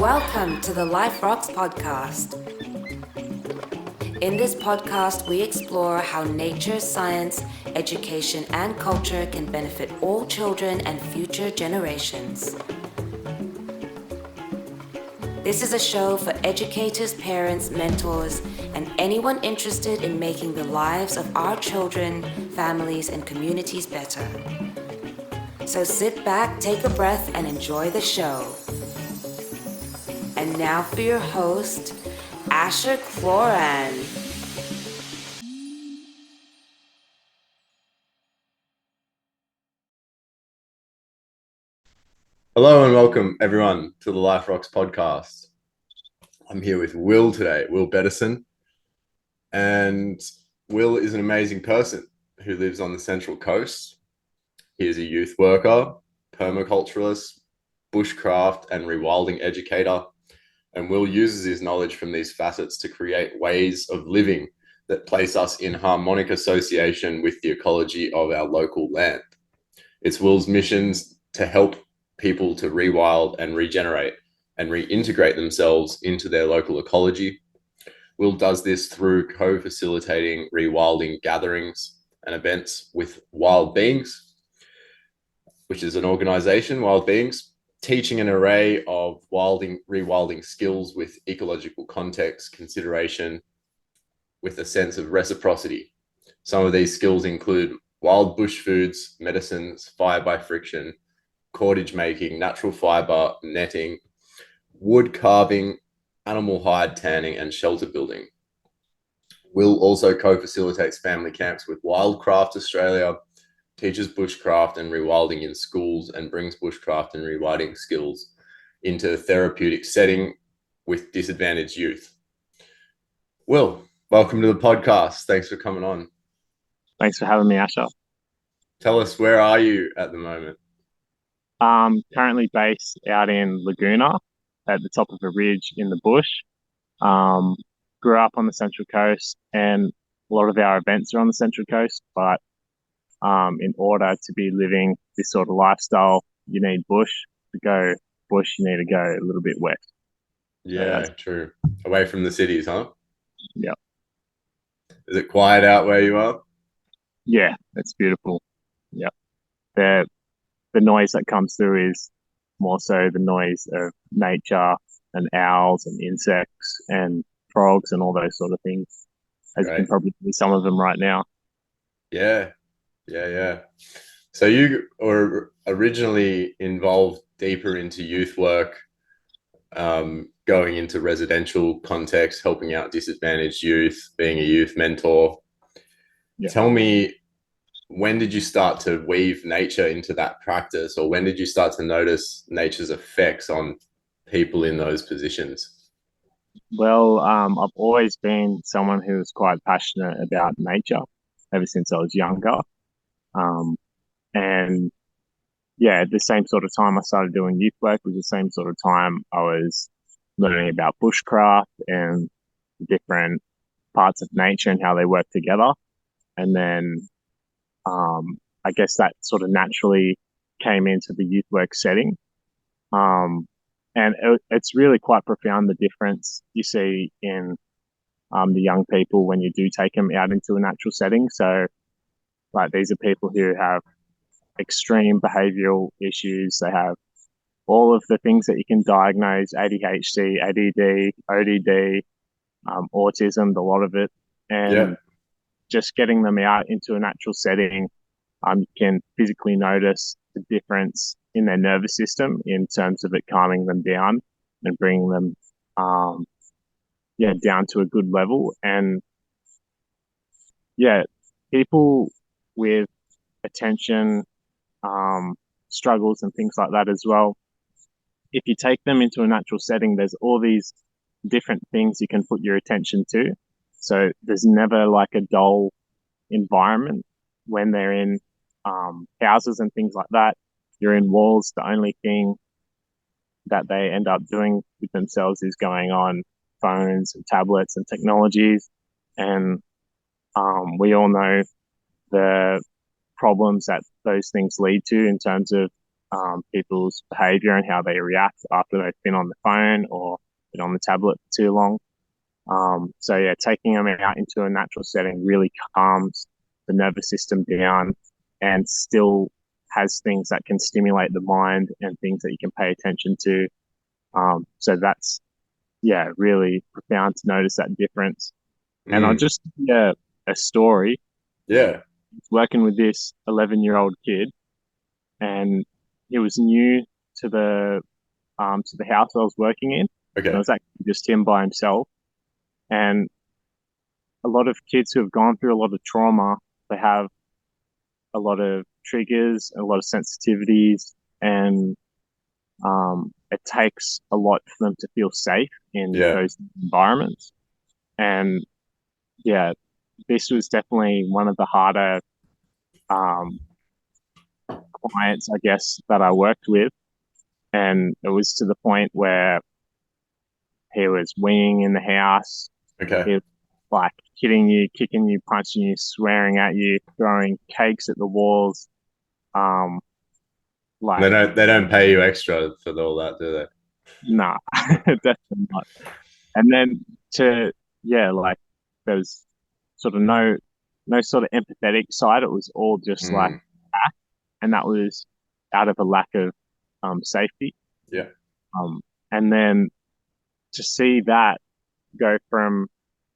Welcome to the Life Rocks podcast. In this podcast, we explore how nature, science, education, and culture can benefit all children and future generations. This is a show for educators, parents, mentors, and anyone interested in making the lives of our children, families, and communities better. So sit back, take a breath, and enjoy the show. And now for your host, Asher Cloran. Hello and welcome everyone to the Life Rocks podcast. I'm here with Will today, Will Bettison. And Will is an amazing person who lives on the Central Coast. He is a youth worker, permaculturist, bushcraft and rewilding educator. And Will uses his knowledge from these facets to create ways of living that place us in harmonic association with the ecology of our local land. It's Will's missions to help people to rewild and regenerate and reintegrate themselves into their local ecology. Will does this through co-facilitating rewilding gatherings and events with Wild Beings, which is an organization, Wild Beings, teaching an array of rewilding skills with ecological context, consideration, with a sense of reciprocity. Some of these skills include wild bush foods, medicines, fire by friction, cordage making, natural fiber, netting, wood carving, animal hide tanning, and shelter building. Will also co-facilitates family camps with Wildcraft Australia, teaches bushcraft and rewilding in schools, and brings bushcraft and rewilding skills into a therapeutic setting with disadvantaged youth. Will, welcome to the podcast. Thanks for coming on. Thanks for having me, Asher. Tell us, where are you at the moment? Currently based out in Laguna at the top of a ridge in the bush. Grew up on the Central Coast, and a lot of our events are on the Central Coast, but in order to be living this sort of lifestyle, you need bush. To go bush, you need to go a little bit west. Yeah, true. Away from the cities, huh? Yeah. Is it quiet out where you are? Yeah, it's beautiful. Yeah. The noise that comes through is more so the noise of nature and owls and insects and frogs and all those sort of things, as you can probably see some of them right now. Yeah. So you were originally involved deeper into youth work, going into residential context, helping out disadvantaged youth, being a youth mentor. Yeah. Tell me, when did you start to weave nature into that practice, or when did you start to notice nature's effects on people in those positions? Well, I've always been someone who was quite passionate about nature ever since I was younger. And yeah, at the same sort of time I started doing youth work was the same sort of time I was learning about bushcraft and different parts of nature and how they work together. And then I guess that sort of naturally came into the youth work setting. And it's really quite profound, the difference you see in the young people when you do take them out into a natural setting. So like, these are people who have extreme behavioral issues. They have all of the things that you can diagnose: ADHD, ADD, ODD, autism, a lot of it. And just getting them out into a natural setting, you can physically notice the difference in their nervous system in terms of it calming them down and bringing them down to a good level. And people with attention struggles and things like that as well, if you take them into a natural setting, there's all these different things you can put your attention to. So there's never like a dull environment when they're in houses and things like that. You're in walls. The only thing that they end up doing with themselves is going on phones and tablets and technologies. And we all know the problems that those things lead to in terms of people's behavior and how they react after they've been on the phone or been on the tablet for too long. So yeah, taking them out into a natural setting really calms the nervous system down and still has things that can stimulate the mind and things that you can pay attention to. So that's, yeah, really profound to notice that difference. And I'll just a story. Yeah. Working with this 11-year-old kid, and he was new to the house I was working in. Okay. And it was actually just him by himself. And a lot of kids who have gone through a lot of trauma, they have a lot of triggers, a lot of sensitivities, and it takes a lot for them to feel safe in those environments. And yeah, this was definitely one of the harder clients, I guess, that I worked with. And it was to the point where he was weeing in the house. Okay. He was like hitting you, kicking you, punching you, swearing at you, throwing cakes at the walls. Like they don't pay you extra for all that, do they? Nah, definitely not. And then like there's sort of no sort of empathetic side. It was all just like act, and that was out of a lack of safety. Yeah. And then to see that go from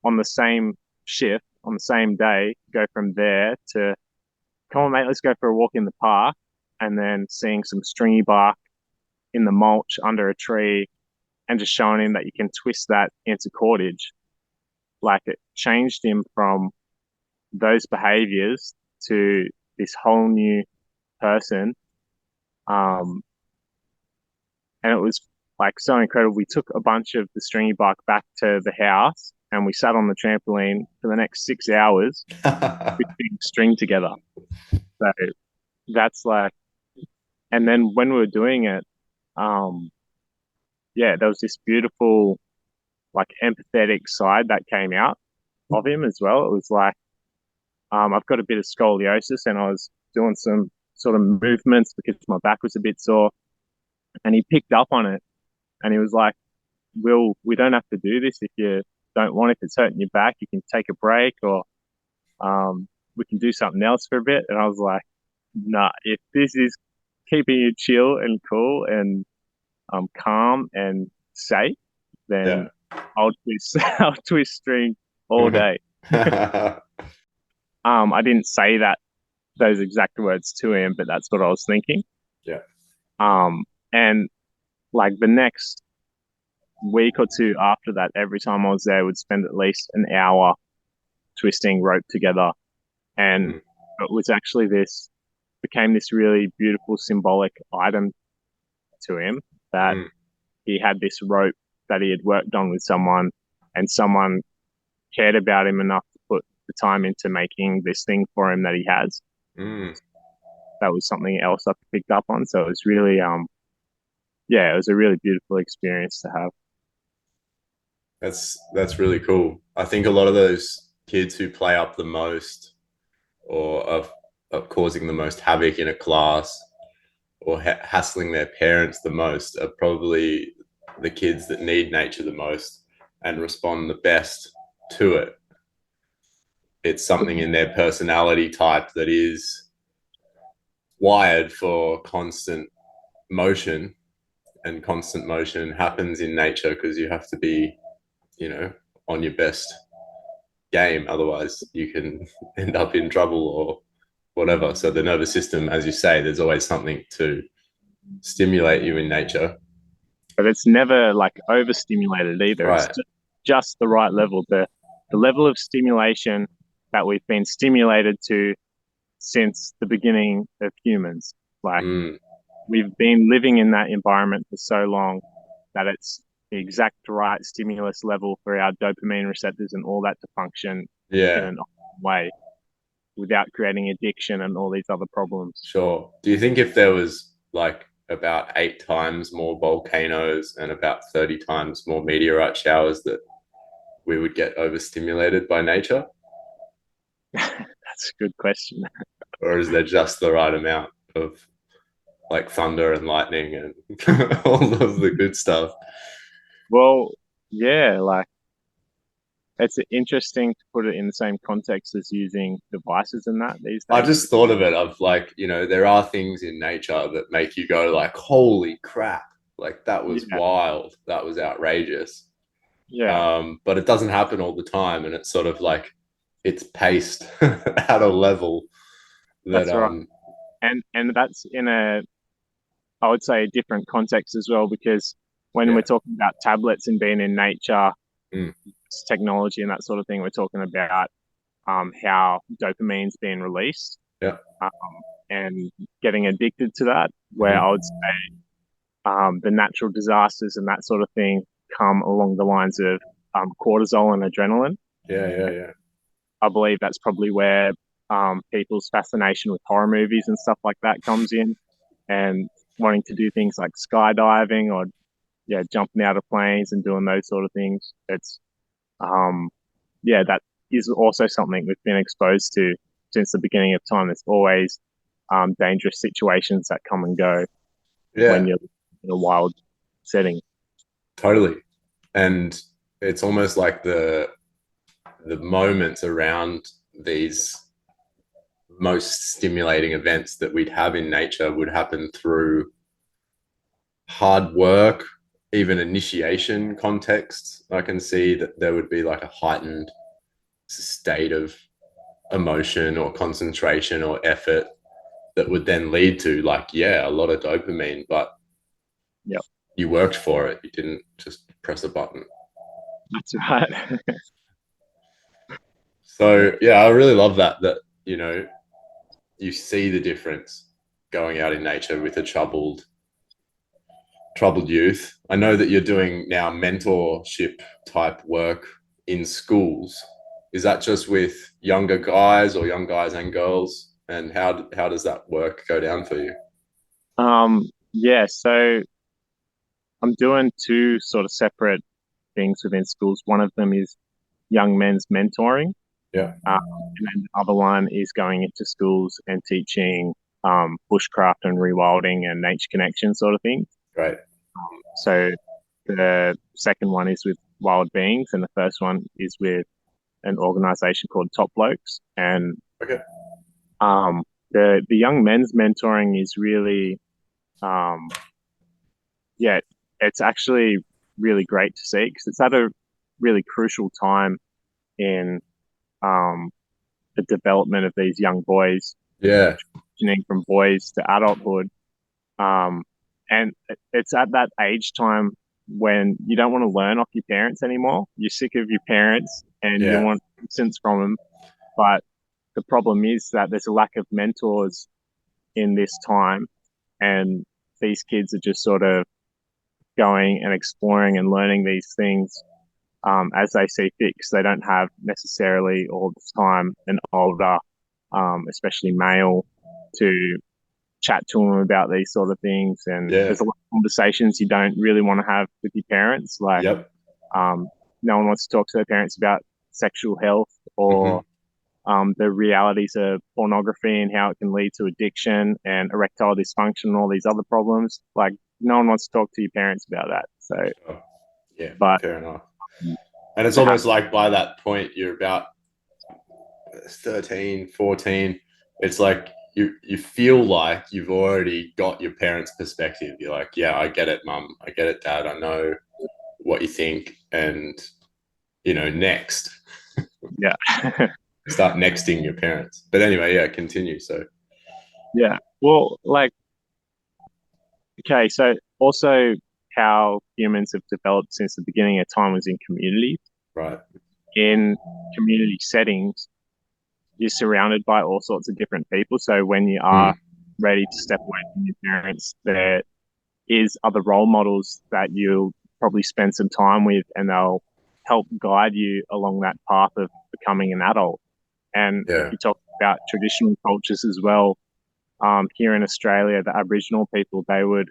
on the same shift on the same day, go from there to come on, mate, let's go for a walk in the park, and then seeing some stringy bark in the mulch under a tree and just showing him that you can twist that into cordage. Like, it changed him from those behaviors to this whole new person. And it was like so incredible. We took a bunch of the stringy bark back to the house and we sat on the trampoline for the next 6 hours twisting string together. So that's like, and then when we were doing it, there was this beautiful, like, empathetic side that came out of him as well. It was like, I've got a bit of scoliosis and I was doing some sort of movements because my back was a bit sore, and he picked up on it and he was like, Will, we don't have to do this if you don't want. If it's hurting your back, you can take a break, or we can do something else for a bit. And I was like, nah, if this is keeping you chill and cool and calm and safe, then I'll twist string all day. I didn't say those exact words to him, but that's what I was thinking. Yeah. And like the next week or two after that, every time I was there, I would spend at least an hour twisting rope together. And it was actually became this really beautiful symbolic item to him, that he had this rope that he had worked on with someone, and someone cared about him enough to put the time into making this thing for him that he has. That was something else I picked up on. So it was really, it was a really beautiful experience to have. That's really cool. I think a lot of those kids who play up the most, or are causing the most havoc in a class, or hassling their parents the most, are probably the kids that need nature the most and respond the best to it. It's something in their personality type that is wired for constant motion, and constant motion happens in nature because you have to be, on your best game. Otherwise you can end up in trouble or whatever. So the nervous system, as you say, there's always something to stimulate you in nature. But it's never like overstimulated either. Right. It's just the right level. The level of stimulation that we've been stimulated to since the beginning of humans. Like, we've been living in that environment for so long that it's the exact right stimulus level for our dopamine receptors and all that to function in an optimal way without creating addiction and all these other problems. Sure. Do you think if there was like about 8 times more volcanoes and about 30 times more meteorite showers, that we would get overstimulated by nature? That's a good question. Or is there just the right amount of like thunder and lightning and all of the good stuff. Well, yeah, like it's interesting to put it in the same context as using devices and that these I days. just thought of it of like, there are things in nature that make you go like, holy crap, like that was Yeah, wild, that was outrageous. yeah, But it doesn't happen all the time, and it's sort of like it's paced at a level that that's right. And that's in a, I would say, a different context as well, because when we're yeah. talking about tablets and being in nature, Mm, technology and that sort of thing, we're talking about how dopamine's being released, yeah. um, and getting addicted to that. Where I Mhm. would say the natural disasters and that sort of thing come along the lines of cortisol and adrenaline. Yeah, yeah, yeah. I believe that's probably where people's fascination with horror movies and stuff like that comes in, and wanting to do things like skydiving or yeah, jumping out of planes and doing those sort of things. It's um, yeah, that is also something we've been exposed to since the beginning of time. There's always dangerous situations that come and go when Yeah, you're in a wild setting. totally. And it's almost like the moments around these most stimulating events that we'd have in nature would happen through hard work, even initiation contexts. I can see that there would be like a heightened state of emotion or concentration or effort that would then lead to like, yeah, a lot of dopamine, but Yep, you worked for it. You didn't just press a button. that's right. So yeah, I really love that you know you see the difference going out in nature with a troubled youth. I know that you're doing now mentorship type work in schools. Is that just with younger guys or young guys and girls? And how does that work go down for you? Yeah, so I'm doing two sort of separate things within schools. One of them is young men's mentoring, Yeah, and then the other one is going into schools and teaching bushcraft and rewilding and nature connection sort of thing. great. So the second one is with wild beings, and the first one is with an organization called Top Blokes. And Okay. um, the young men's mentoring is really, um, yeah, it's actually really great to see because it's at a really crucial time in um, the development of these young boys, Yeah, transitioning from boys to adulthood. Um, and it's at that age time when you don't want to learn off your parents anymore. You're sick of your parents and you yeah, want distance from them. But the problem is that there's a lack of mentors in this time, and these kids are just sort of going and exploring and learning these things as they see fit because they don't have necessarily all the time an older, especially male, to chat to them about these sort of things. And yeah. there's a lot of conversations you don't really want to have with your parents. Like, Yep. um, no one wants to talk to their parents about sexual health Hmm. or the realities of pornography and how it can lead to addiction and erectile dysfunction and all these other problems. Like, no one wants to talk to your parents about that. So, Oh, yeah, but fair enough. And it's to have, almost like by that point, you're about 13, 14. It's like you feel like you've already got your parents' perspective. You're like, yeah, I get it, mum. I get it, dad. I know what you think. And, next, yeah, start nexting your parents. But anyway, yeah, continue. So, yeah. Well, like, okay, so also how humans have developed since the beginning of time was in community. right. In community settings, you're surrounded by all sorts of different people. So when you are Mm, ready to step away from your parents, there is other role models that you'll probably spend some time with, and they'll help guide you along that path of becoming an adult. And if yeah. you talk about traditional cultures as well, here in Australia, the Aboriginal people, they would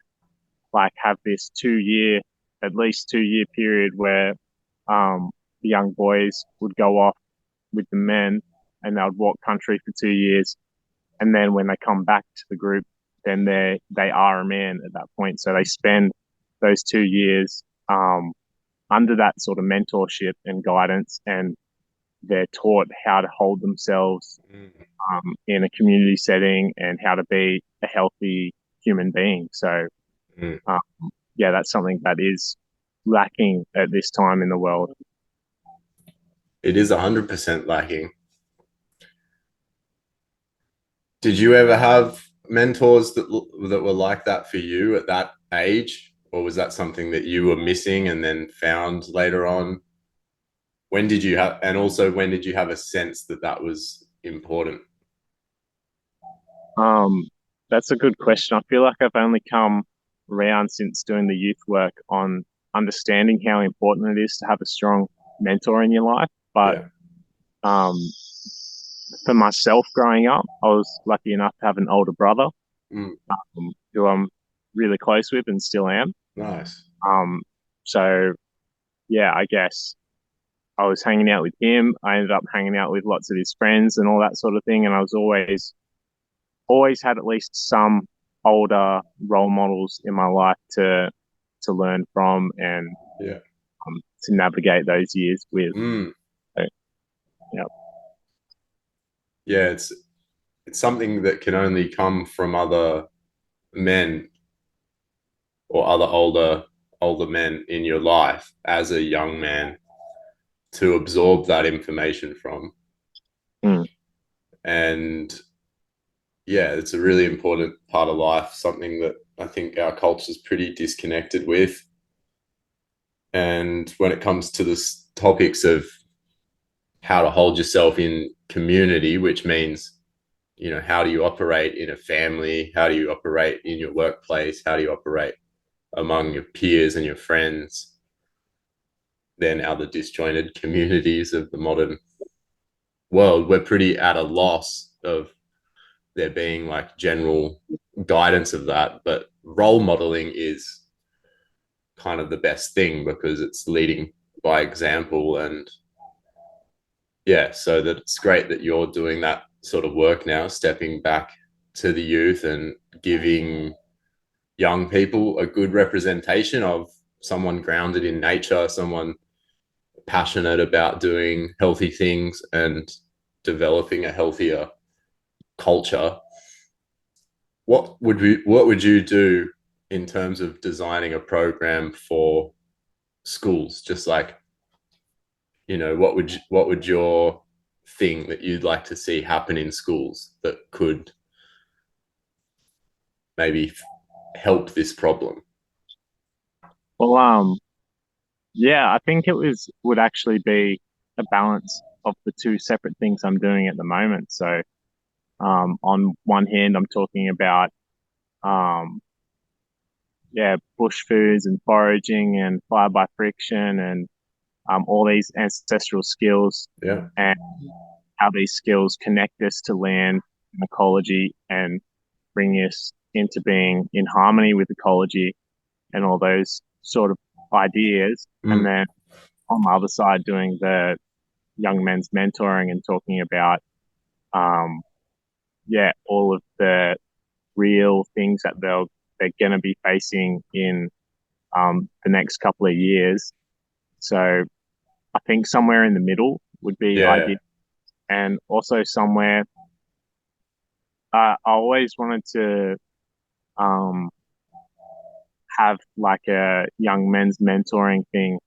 like have this 2 year, at least 2 year period where the young boys would go off with the men and they would walk country for 2 years. And then when they come back to the group, then they are a man at that point. So they spend those 2 years under that sort of mentorship and guidance, and they're taught how to hold themselves in a community setting and how to be a healthy human being. So, yeah, that's something that is lacking at this time in the world. It is 100% lacking. Did you ever have mentors that were like that for you at that age, or was that something that you were missing and then found later on? When did you have, and also when did you have a sense that that was important? That's a good question. I feel like I've only come around since doing the youth work on understanding how important it is to have a strong mentor in your life. But um, for myself growing up, I was lucky enough to have an older brother who I'm really close with and still am. Nice. So, yeah, I guess I was hanging out with him. I ended up hanging out with lots of his friends and all that sort of thing. And I was always had at least some older role models in my life to learn from and to navigate those years with. So, yeah. Yeah, it's something that can only come from other men or other older men in your life as a young man to absorb that information from. And yeah, it's a really important part of life, something that I think our culture is pretty disconnected with. And when it comes to the topics of how to hold yourself in community, which means, you know, how do you operate in a family? How do you operate in your workplace? How do you operate among your peers and your friends? Then other disjointed communities of the modern world, we're pretty at a loss of there being like general guidance of that. But role modeling is kind of the best thing because it's leading by example. And yeah, so that it's great that you're doing that sort of work now, stepping back to the youth and giving young people a good representation of someone grounded in nature, someone passionate about doing healthy things and developing a healthier culture. What would you do in terms of designing a program for schools? Just like, you know, what would your thing that you'd like to see happen in schools that could maybe help this problem? Well, yeah, I think would actually be a balance of the two separate things I'm doing at the moment. So, on one hand, I'm talking about, bush foods and foraging and fire by friction and all these ancestral skills and how these skills connect us to land and ecology and bring us into being in harmony with ecology and all those sort of ideas. And then on the other side, doing the young men's mentoring and talking about, all of the real things that they're going to be facing in the next couple of years. So I think somewhere in the middle would be ideal. And also somewhere, I always wanted to have like a young men's mentoring thing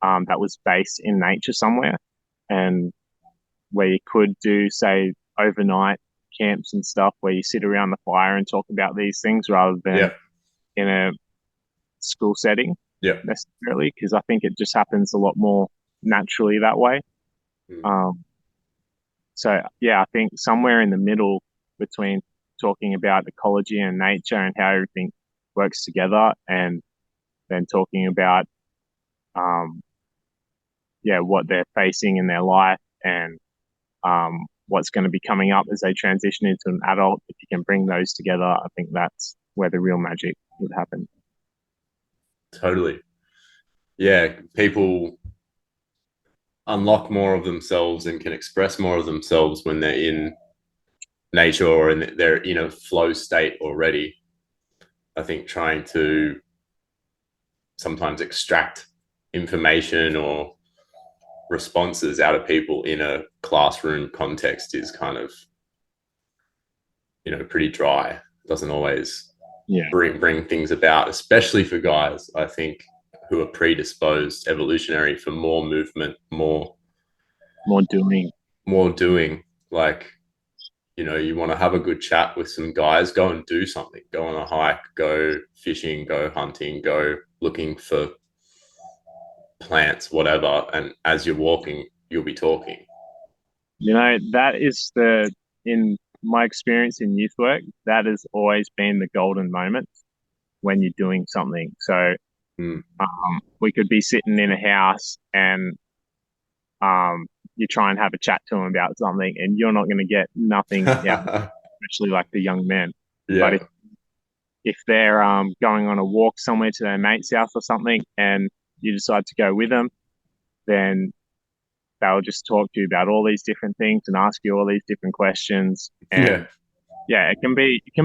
that was based in nature somewhere, and where you could do, say, overnight camps and stuff where you sit around the fire and talk about these things rather than in a school setting necessarily, because I think it just happens a lot more naturally that way. So yeah, I think somewhere in the middle between talking about ecology and nature and how everything works together, and then talking about what they're facing in their life and what's going to be coming up as they transition into an adult. If you can bring those together, I think that's where the real magic would happen. Totally. Yeah, people unlock more of themselves and can express more of themselves when they're in nature or they're in a flow state already. I think trying to sometimes extract information or responses out of people in a classroom context is kind of, pretty dry. Doesn't always bring things about, especially for guys, I think, who are predisposed evolutionary for more movement, more doing. Like, you want to have a good chat with some guys, go and do something, go on a hike, go fishing, go hunting, go looking for plants, whatever. And as you're walking, you'll be talking. That is in my experience in youth work, that has always been the golden moment when you're doing something. So we could be sitting in a house and you try and have a chat to them about something and you're not going to get nothing out, especially like the young men. Yeah. But if they're going on a walk somewhere to their mate's house or something and you decide to go with them, then they'll just talk to you about all these different things and ask you all these different questions. And it can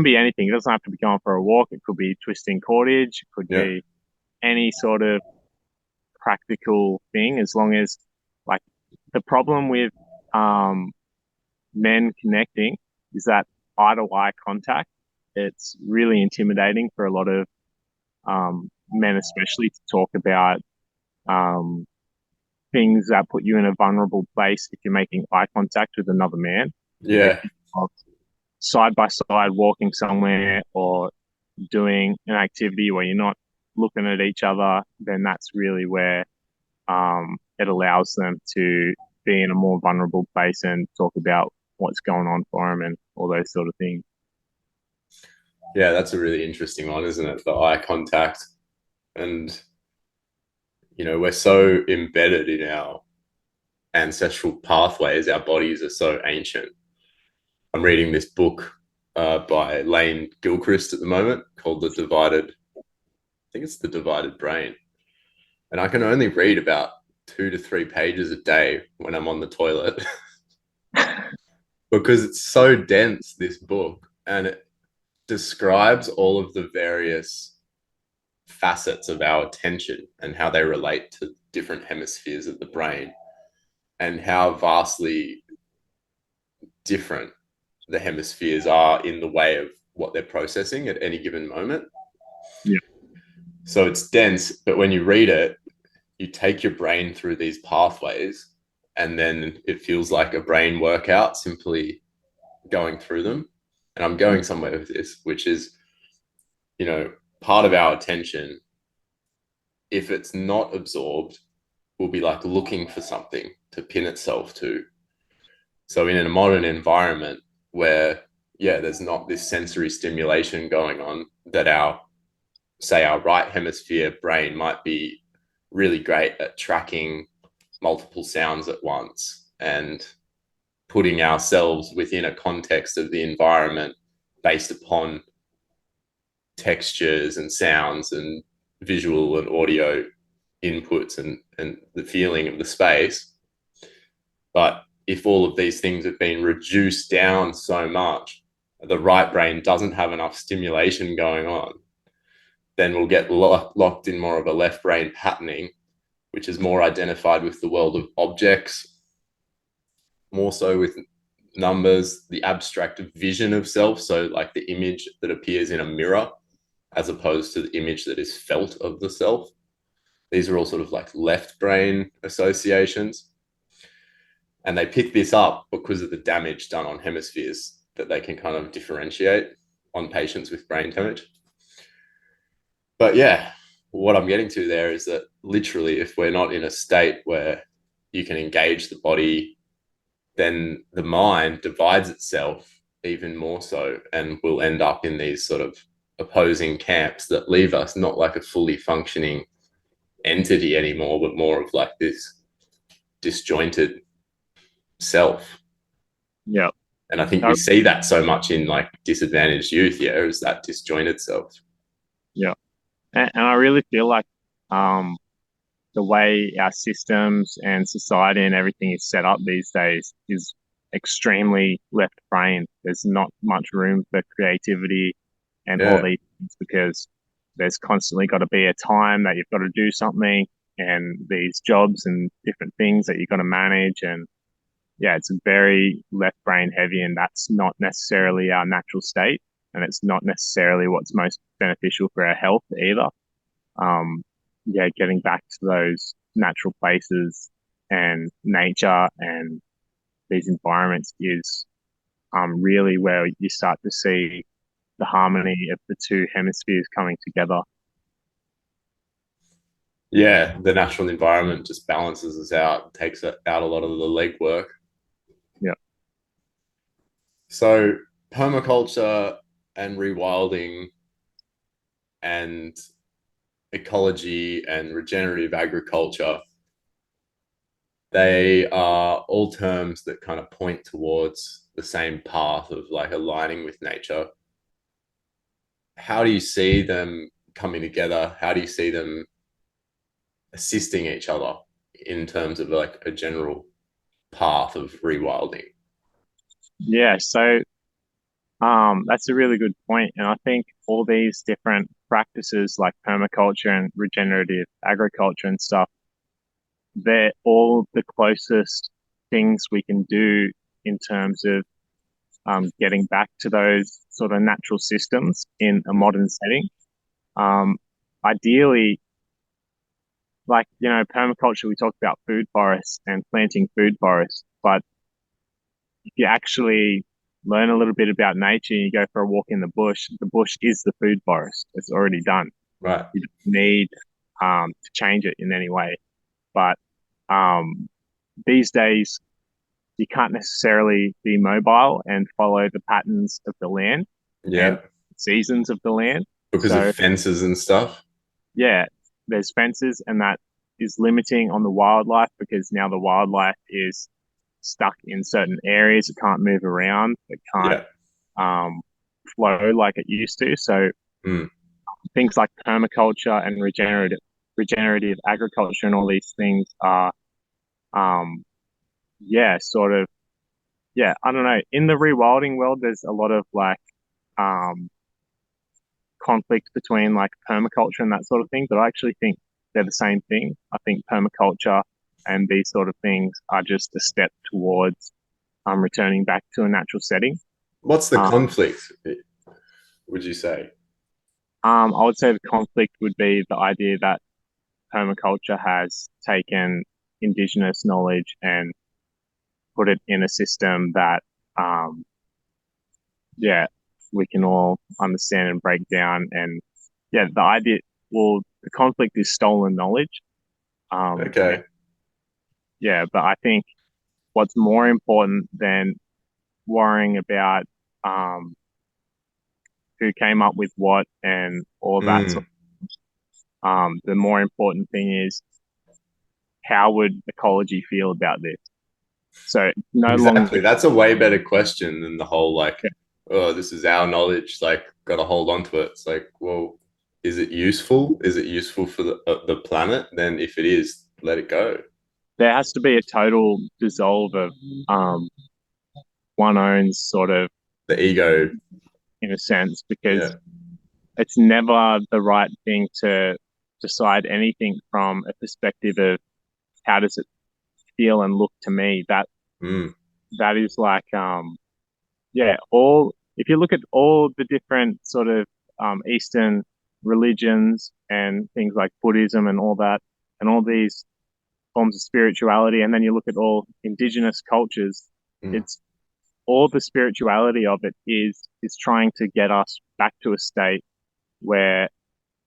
be anything. It doesn't have to be going for a walk. It could be twisting cordage. It could be any sort of practical thing, as long as, like, the problem with men connecting is that eye-to-eye contact. It's really intimidating for a lot of men, especially, to talk about things that put you in a vulnerable place if you're making eye contact with another man. Yeah. Side by side, walking somewhere or doing an activity where you're not looking at each other, then that's really where it allows them to be in a more vulnerable place and talk about what's going on for them and all those sort of things. Yeah, that's a really interesting one, isn't it? The eye contact. And, we're so embedded in our ancestral pathways. Our bodies are so ancient. I'm reading this book by Lane Gilchrist at the moment called The Divided Brain. And I can only read about 2 to 3 pages a day when I'm on the toilet because it's so dense, this book, and it describes all of the various facets of our attention and how they relate to different hemispheres of the brain and how vastly different the hemispheres are in the way of what they're processing at any given moment. Yeah. So it's dense, but when you read it, you take your brain through these pathways and then it feels like a brain workout simply going through them. And I'm going somewhere with this, which is, part of our attention, if it's not absorbed, will be like looking for something to pin itself to. So in a modern environment where, there's not this sensory stimulation going on, that our right hemisphere brain might be really great at tracking multiple sounds at once and putting ourselves within a context of the environment based upon textures and sounds and visual and audio inputs and the feeling of the space. But if all of these things have been reduced down so much, the right brain doesn't have enough stimulation going on, then we'll get locked in more of a left brain patterning, which is more identified with the world of objects, more so with numbers, the abstract vision of self. So like the image that appears in a mirror, as opposed to the image that is felt of the self. These are all sort of like left brain associations. And they pick this up because of the damage done on hemispheres that they can kind of differentiate on patients with brain damage. But what I'm getting to there is that literally, if we're not in a state where you can engage the body, then the mind divides itself even more so, and we'll end up in these sort of opposing camps that leave us not like a fully functioning entity anymore, but more of like this disjointed self. Yeah. And I think we see that so much in like disadvantaged youth, is that disjointed self. Yeah. And I really feel like the way our systems and society and everything is set up these days is extremely left brain. There's not much room for creativity and all Yeah. these things because there's constantly got to be a time that you've got to do something and these jobs and different things that you've got to manage. And yeah, it's very left brain heavy, and that's not necessarily our natural state. And it's not necessarily what's most beneficial for our health either. Yeah, getting back to those natural places and nature and these environments is really where you start to see the harmony of the two hemispheres coming together. Yeah, the natural environment just balances us out, takes out a lot of the legwork. Yeah. So permaculture and rewilding and ecology and regenerative agriculture, they are all terms that kind of point towards the same path of like aligning with nature. How do you see them coming together? How do you see them assisting each other in terms of like a general path of rewilding? Yeah, so that's a really good point. And I think all these different practices like permaculture and regenerative agriculture and stuff, they're all the closest things we can do in terms of getting back to those sort of natural systems in a modern setting. Um, Ideally, like, permaculture, we talk about food forests and planting food forests, but if you actually learn a little bit about nature and you go for a walk in the bush is the food forest. It's already done. Right. You don't need to change it in any way. But these days, you can't necessarily be mobile and follow the patterns of the land Yeah. and seasons of the land. Because So, of fences and stuff. yeah, there's fences, and that is limiting on the wildlife because now the wildlife is stuck in certain areas. It can't move around. It can't flow like it used to. So things like permaculture and regenerative agriculture and all these things are, sort of, I don't know. In the rewilding world, there's a lot of like um, conflict between like permaculture and that sort of thing, but I actually think they're the same thing. I think permaculture and these sort of things are just a step towards returning back to a natural setting. What's the conflict, would you say? I would say the conflict would be the idea that permaculture has taken indigenous knowledge and put it in a system that, we can all understand and break down. And the idea, the conflict is stolen knowledge. Okay. But I think what's more important than worrying about who came up with what and all that sort of, the more important thing is how would ecology feel about this? So no Exactly. longer, That's a way better question than the whole like, oh, this is our knowledge, like got to hold on to it. It's like, well, is it useful? Is it useful for the planet? Then if it is, let it go. there has to be a total dissolve of one owns sort of The ego. in a sense, because it's never the right thing to decide anything from a perspective of how does it feel and look to me. That is like all if you look at all the different sort of Eastern religions and things like Buddhism and all that, and all these forms of spirituality, and then you look at all indigenous cultures, it's all the spirituality of it is trying to get us back to a state where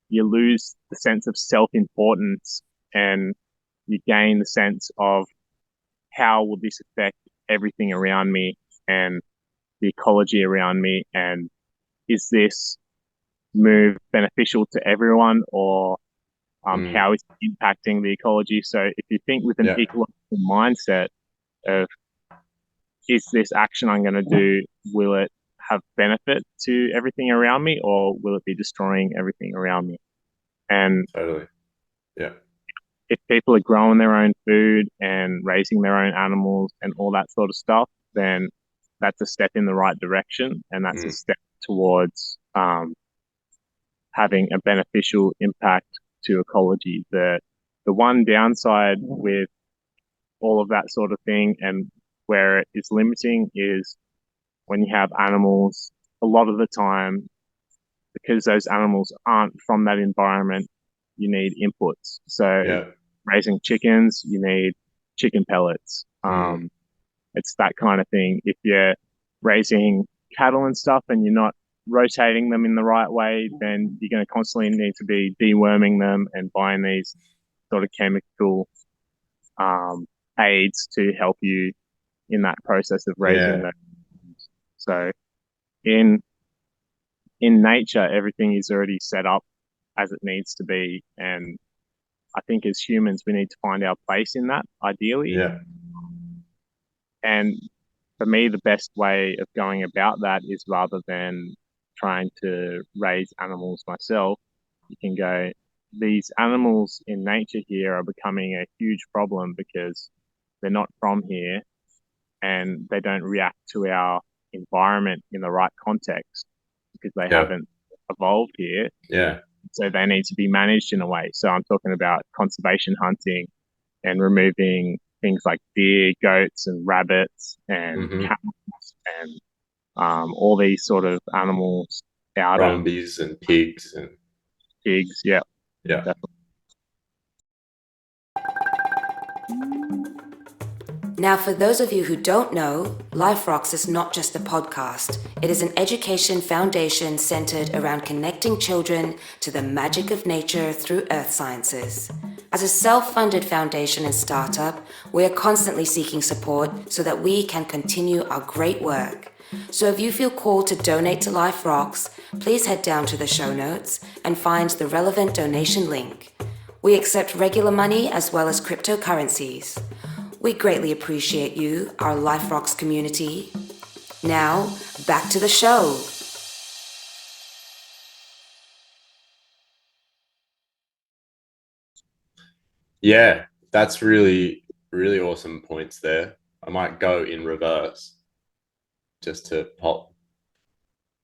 you lose the sense of self-importance and you gain the sense of how will this affect everything around me and the ecology around me, and is this move beneficial to everyone, or how is it impacting the ecology? So if you think with an ecological mindset of, is this action I'm going to do, will it have benefit to everything around me, or will it be destroying everything around me? And totally, if people are growing their own food and raising their own animals and all that sort of stuff, then that's a step in the right direction, and that's a step towards having a beneficial impact to ecology. The one downside with all of that sort of thing, and where it is limiting, is when you have animals, a lot of the time, because those animals aren't from that environment, you need inputs. So raising chickens, you need chicken pellets. It's that kind of thing. If you're raising cattle and stuff and you're not rotating them in the right way, then you're going to constantly need to be deworming them and buying these sort of chemical aids to help you in that process of raising them. So in nature, everything is already set up as it needs to be, and I think as humans we need to find our place in that, ideally. And for me, the best way of going about that is, rather than trying to raise animals myself, you can go, these animals in nature here are becoming a huge problem because they're not from here and they don't react to our environment in the right context because they haven't evolved here. So they need to be managed in a way. So I'm talking about conservation hunting and removing things like deer, goats, and rabbits, and camels, and all these sort of animals out of brumbies and pigs and pigs. Yeah, definitely. Now, for those of you who don't know, Life Rocks is not just a podcast. It is an education foundation centered around connecting children to the magic of nature through earth sciences. As a self-funded foundation and startup, we are constantly seeking support so that we can continue our great work. So if you feel called to donate to Life Rocks, please head down to the show notes and find the relevant donation link. We accept regular money as well as cryptocurrencies. We greatly appreciate you, our Life Rocks community. Now, back to the show. Yeah, that's really, really awesome points there. I might go in reverse just to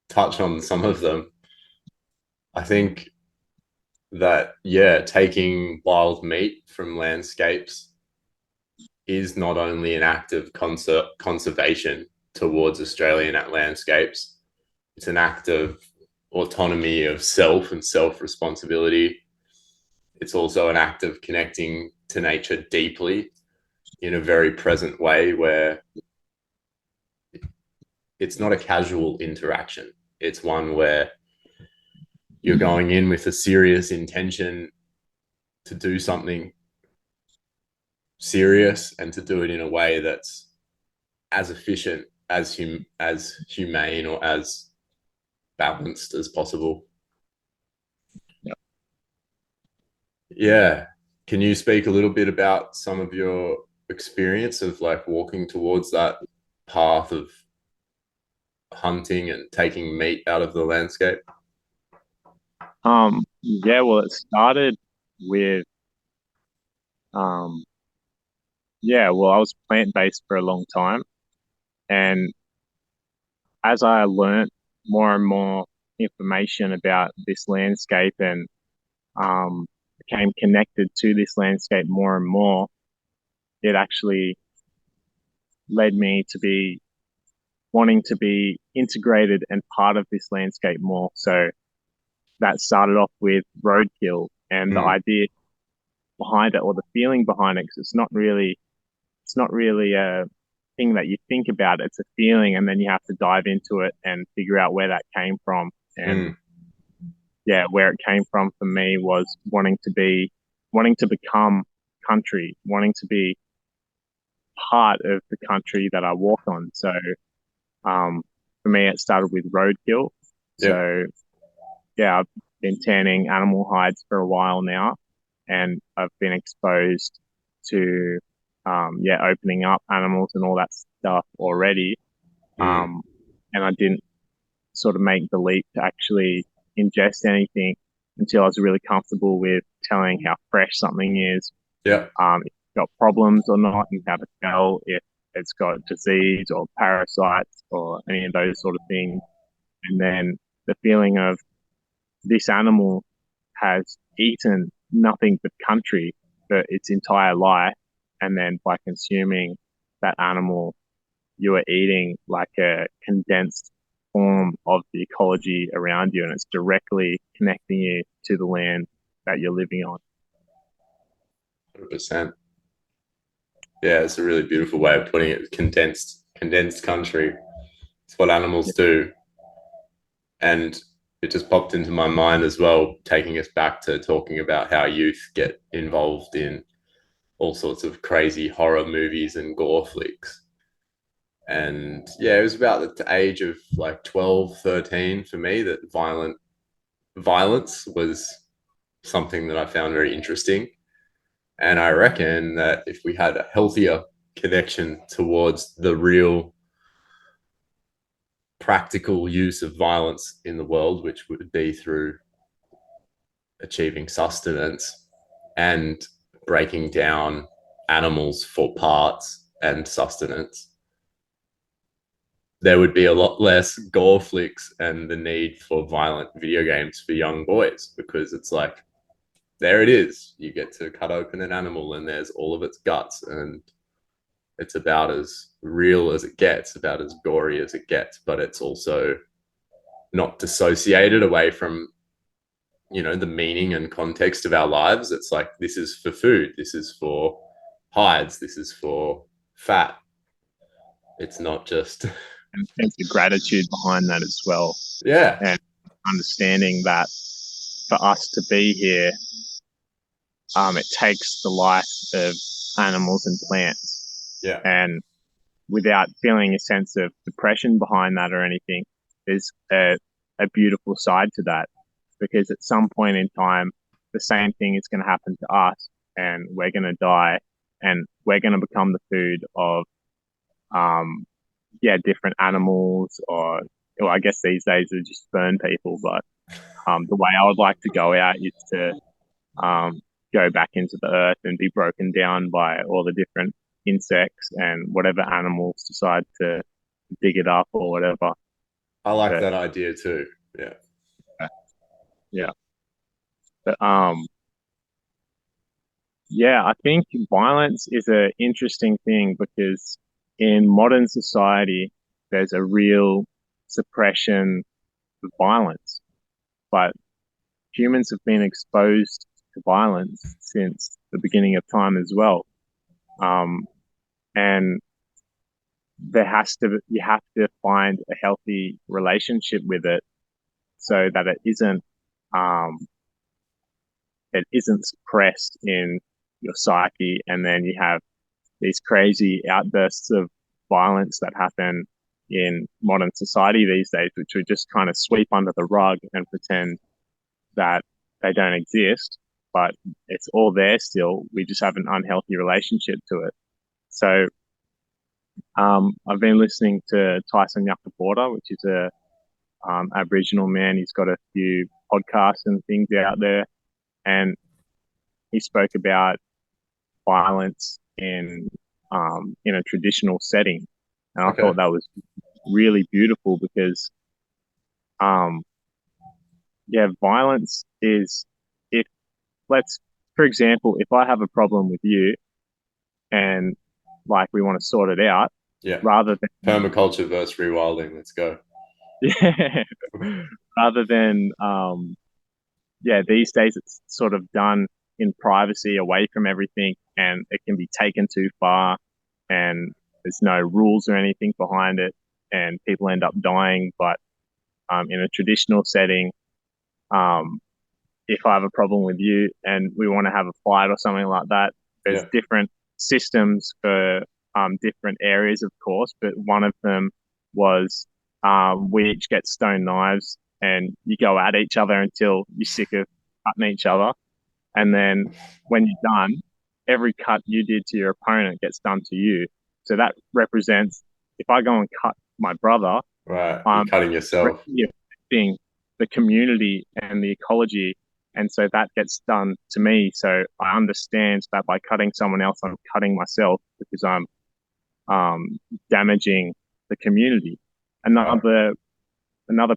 touch on some of them. I think that, taking wild meat from landscapes is not only an act of conservation towards Australian landscapes, it's an act of autonomy of self and self-responsibility. It's also an act of connecting to nature deeply in a very present way, where it's not a casual interaction. It's one where you're going in with a serious intention to do something serious and to do it in a way that's as efficient, as humane, or as balanced as possible. Can you speak a little bit about some of your experience of like walking towards that path of hunting and taking meat out of the landscape? Well, it started with I was plant-based for a long time, and as I learnt more and more information about this landscape and became connected to this landscape more and more, it actually led me to be wanting to be integrated and part of this landscape more. So that started off with roadkill, and the idea behind it, or the feeling behind it, because it's not really a thing that you think about. It's a feeling, and then you have to dive into it and figure out where that came from. And where it came from for me was wanting to become country, wanting to be part of the country that I walk on. So for me, it started with roadkill. So I've been tanning animal hides for a while now, and I've been exposed to opening up animals and all that stuff already. And I didn't sort of make the leap to actually ingest anything until I was really comfortable with telling how fresh something is. If it's got problems or not, and how to tell if it's got disease or parasites or any of those sort of things. And then the feeling of this animal has eaten nothing but country for its entire life. And then by consuming that animal, you are eating like a condensed form of the ecology around you, and it's directly connecting you to the land that you're living on. 100%. Yeah, it's a really beautiful way of putting it. Condensed country. It's what animals do. And it just popped into my mind as well, taking us back to talking about how youth get involved in all sorts of crazy horror movies and gore flicks. And yeah, it was about the age of like 12, 13 for me that violence was something that I found very interesting. And I reckon that if we had a healthier connection towards the real practical use of violence in the world, which would be through achieving sustenance and breaking down animals for parts and sustenance, there would be a lot less gore flicks and the need for violent video games for young boys, because it's like, there it is. You get to cut open an animal and there's all of its guts, and it's about as real as it gets, about as gory as it gets, but it's also not dissociated away from, the meaning and context of our lives. It's like, this is for food, this is for hides, this is for fat. It's not just And there's the gratitude behind that as well. Yeah. And understanding that for us to be here, it takes the life of animals and plants. Yeah. And without feeling a sense of depression behind that or anything, there's a beautiful side to that, because at some point in time, the same thing is going to happen to us, and we're going to die, and we're going to become the food of, different animals, or, well, I guess these days they just burn people. But the way I would like to go out is to go back into the earth and be broken down by all the different insects and whatever animals decide to dig it up or whatever. I like that idea too. Yeah. Yeah. But I think violence is an interesting thing, because in modern society there's a real suppression of violence, but humans have been exposed to violence since the beginning of time as well. And you have to find a healthy relationship with it, so that it isn't suppressed in your psyche, and then you have these crazy outbursts of violence that happen in modern society these days, which we just kind of sweep under the rug and pretend that they don't exist, but it's all there still. We just have an unhealthy relationship to it. So I've been listening to Tyson Yunkaporta, which is a Aboriginal man. He's got a few podcasts and things out there, and he spoke about violence in a traditional setting, and I thought that was really beautiful, because violence is, for example, if I have a problem with you and like we want to sort it out, rather than permaculture versus rewilding, let's go. Yeah. Rather than these days it's sort of done in privacy, away from everything, and it can be taken too far, and there's no rules or anything behind it, and people end up dying. But in a traditional setting, if I have a problem with you and we want to have a fight or something like that, there's different systems for different areas, of course, but one of them was we each get stone knives, and you go at each other until you're sick of cutting each other. And then when you're done, every cut you did to your opponent gets done to you. So that represents, if I go and cut my brother, right, you're cutting yourself. You're affecting the community and the ecology. And so that gets done to me. So I understand that by cutting someone else, I'm cutting myself, because I'm damaging the community. Another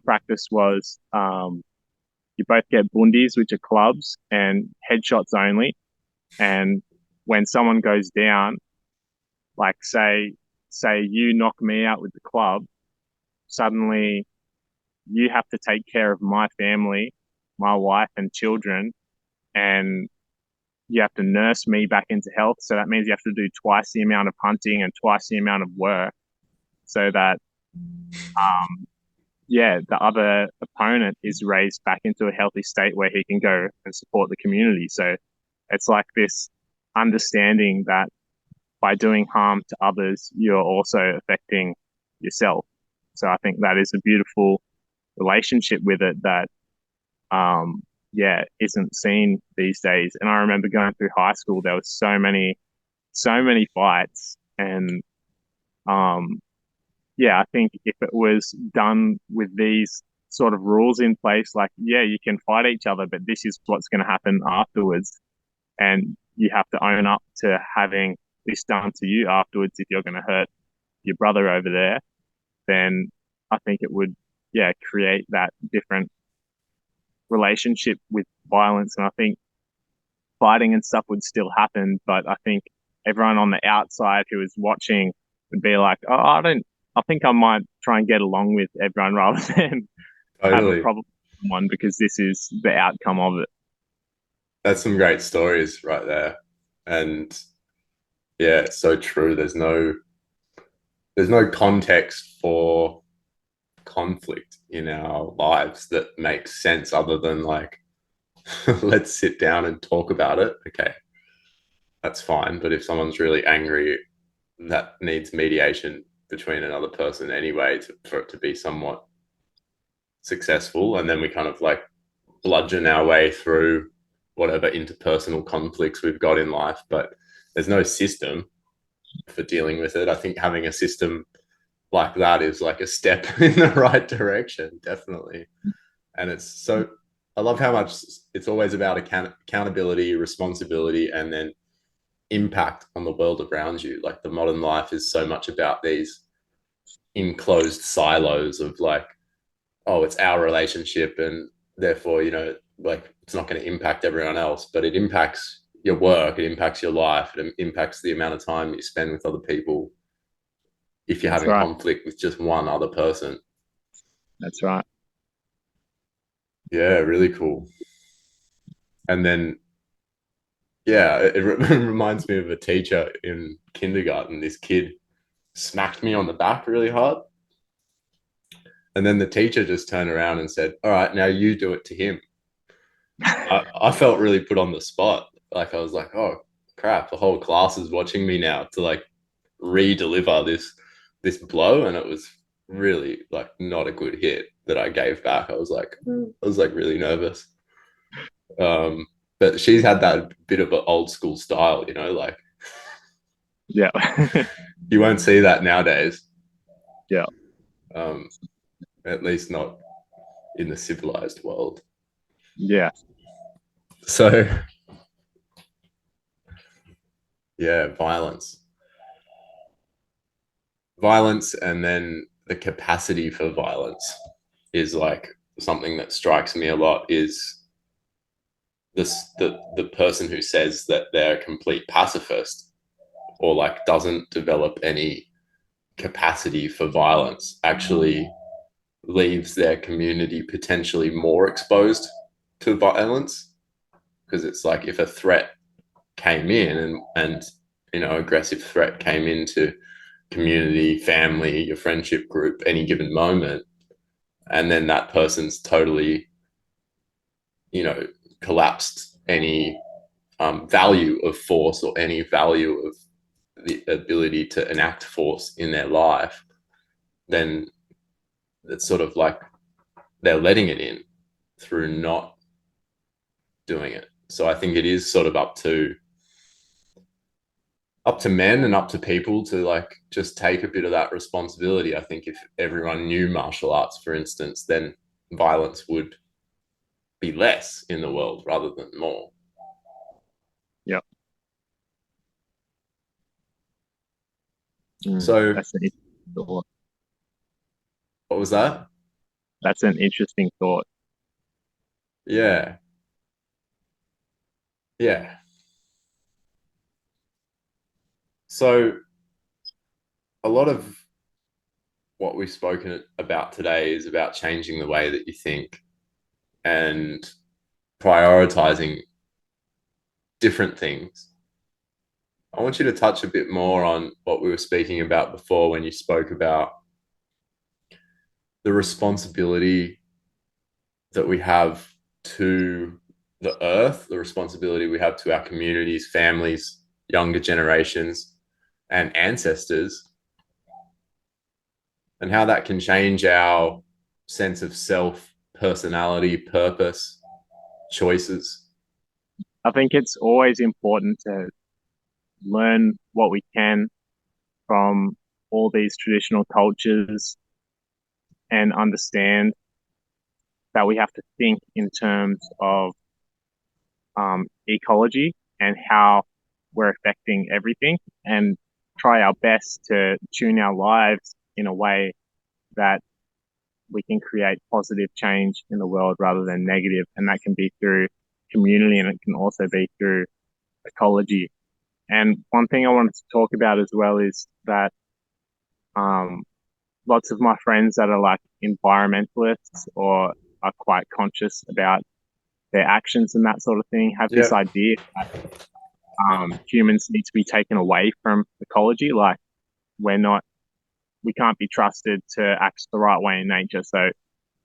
practice was you both get bundis, which are clubs, and headshots only. And when someone goes down, like say you knock me out with the club, suddenly you have to take care of my family, my wife and children, and you have to nurse me back into health. So that means you have to do twice the amount of hunting and twice the amount of work so that the other opponent is raised back into a healthy state where he can go and support the community. So it's like this understanding that by doing harm to others, you're also affecting yourself. So I think that is a beautiful relationship with it that, isn't seen these days. And I remember going through high school, there was so many fights. And, I think if it was done with these sort of rules in place, like, you can fight each other, but this is what's going to happen afterwards. And you have to own up to having this done to you afterwards if you're going to hurt your brother over there, then I think it would, create that different relationship with violence. And I think fighting and stuff would still happen, but I think everyone on the outside who is watching would be like, oh, I think I might try and get along with everyone rather than have a problem with someone because this is the outcome of it. That's some great stories right there. And yeah, it's so true. There's no context for conflict in our lives that makes sense other than like, let's sit down and talk about it. Okay, that's fine. But if someone's really angry, that needs mediation between another person anyway for it to be somewhat successful. And then we kind of like bludgeon our way through whatever interpersonal conflicts we've got in life. But there's no system for dealing with it. I think having a system like that is like a step in the right direction, definitely. And it's so, I love how much it's always about accountability, responsibility, and then impact on the world around you. Like the modern life is so much about these enclosed silos of like, oh, it's our relationship and therefore, like it's not going to impact everyone else, but it impacts your work, it impacts your life, it impacts the amount of time you spend with other people if you're having conflict with just one other person. That's right. Yeah, really cool. And then, it reminds me of a teacher in kindergarten. This kid smacked me on the back really hard. And then the teacher just turned around and said, all right, now you do it to him. I felt really put on the spot. Like I was like, oh crap, the whole class is watching me now to like re-deliver this blow. And it was really like not a good hit that I gave back. I was like really nervous. But she's had that bit of an old school style, like you won't see that nowadays. Yeah. At least not in the civilized world. Yeah. So yeah, violence, and then the capacity for violence is like something that strikes me a lot. Is the person who says that they're a complete pacifist or like doesn't develop any capacity for violence actually leaves their community potentially more exposed to violence, because it's like if a threat came in and aggressive threat came into community, family, your friendship group, any given moment, and then that person's totally collapsed any value of force or any value of the ability to enact force in their life, then it's sort of like they're letting it in through not doing it. So I think it is sort of up to men and up to people to like just take a bit of that responsibility. I think if everyone knew martial arts, for instance, then violence would be less in the world rather than more. Yeah. So That's an interesting thought. what was that? That's an interesting thought. Yeah. Yeah. So a lot of what we've spoken about today is about changing the way that you think and prioritizing different things. I want you to touch a bit more on what we were speaking about before when you spoke about the responsibility that we have to the earth, the responsibility we have to our communities, families, younger generations, and ancestors, and how that can change our sense of self, personality, purpose, choices. I think it's always important to learn what we can from all these traditional cultures and understand that we have to think in terms of ecology and how we're affecting everything, and try our best to tune our lives in a way that we can create positive change in the world rather than negative. And that can be through community, and it can also be through ecology. And one thing I wanted to talk about as well is that um, lots of my friends that are like environmentalists or are quite conscious about their actions and that sort of thing have this Yeah. idea that humans need to be taken away from ecology. Like we can't be trusted to act the right way in nature. So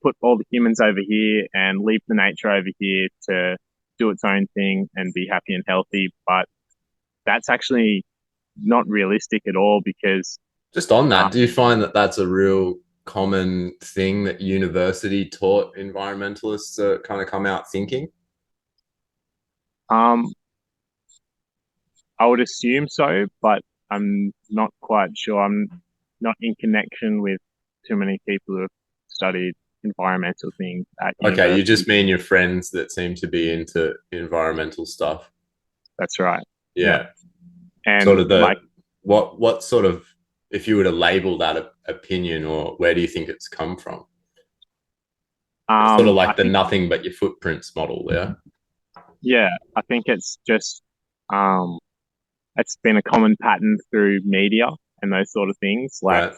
put all the humans over here and leave the nature over here to do its own thing and be happy and healthy. But that's actually not realistic at all, because Just on that, do you find that that's a real common thing that university taught environmentalists to kind of come out thinking? um, I would assume so, but I'm not quite sure. I'm not in connection with too many people who have studied environmental things at Okay, you university. just mean your friends that seem to be into environmental stuff. That's right. Yeah. Yeah. Sort And of like, what sort of, if you were to label that opinion, or where do you think it's come from? It's sort of I like the think, nothing but your footprints model, yeah. yeah, I think it's just, um, it's been a common pattern through media and those sort of things. Like, Right.